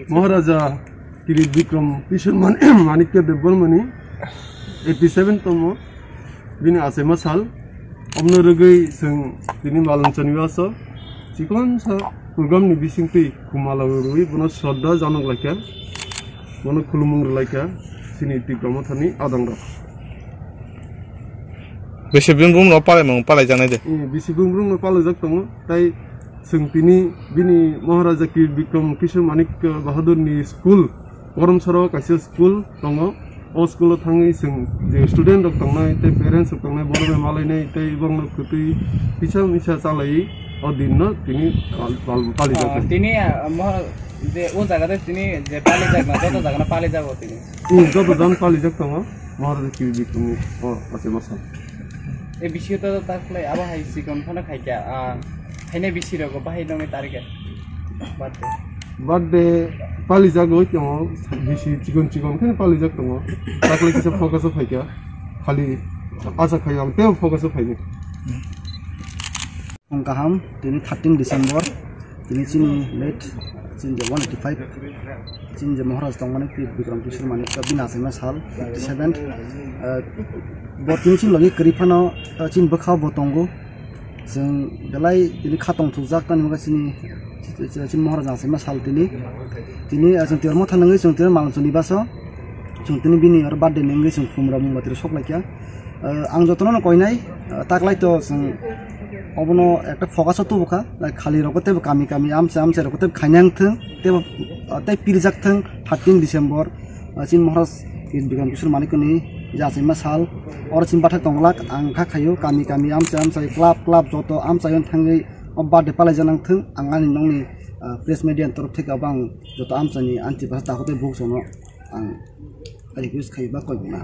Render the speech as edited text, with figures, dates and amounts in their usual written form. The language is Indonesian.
Maharaja Kirit Bikram Manikya Debolmani 87 tomo bini Achaima sal omno rogai sing tini malanchani wasa chikon sa program ni bisingti kumala roi bono shraddha janok laikya bono khulumung laikya sini Bikram thani adangro Bisibung no palai janai de bisibung no palai jak tongo tai sing tini bini Maharaja Kirit Bikram Kishore Manikya Bahadur ni school Gorom Saro kaisa school tongo o school thangi sing je student rok tongnai te parents rok tongnai boro malai nei te ibong no kutui picha misha chalai o din no tini pali jak tini je o jaga te tini je pali jak na joto jaga na pali jak o tini joto jan pali jak tongo Maharaja Kirit Bikram ni o Achaima sal e bisio to taklai aba hai sikon phana khaikya haine bisiro ko bahai dong tarike birthday pali jak oi tongo bisi chikon khen pali jak tongo taklai kisa focus phaikya khali asa khayam te focus phaini Angkaham tini 13 Desember tini chini late chin je 185 chin je Maharaja tongmani Kirit Bikram Kishore Manikya bin Achaima sal 57 botin chin logi kripano chin bakha botongo जों दालाय दिनै खातं थुजाक तानि माखासेनि chin Maharaja Achaima sal tini जों तेर Motha नङै जों तेर मालचनि बासो जों tini bini आरो birthday नङै जों खुमरा मुंबातिर सखलायखया आं जतनो कयनाय ताकलाय तो जों अबनो एकटा फकास तुबखा खालि रगते कामि आमसे रगते खायनां थों ते पिरजाक थों 13 December chin Maharaja Kirit Bikram Kishore Manikya Achaima sal or chin bathak tonglaak ang khayo kami amse club joto amsayon thangai birthday palai janang thung angani nongni press media torop thek abang joto amsani anti bahasa takote buk sono ang request khayo ba koi bina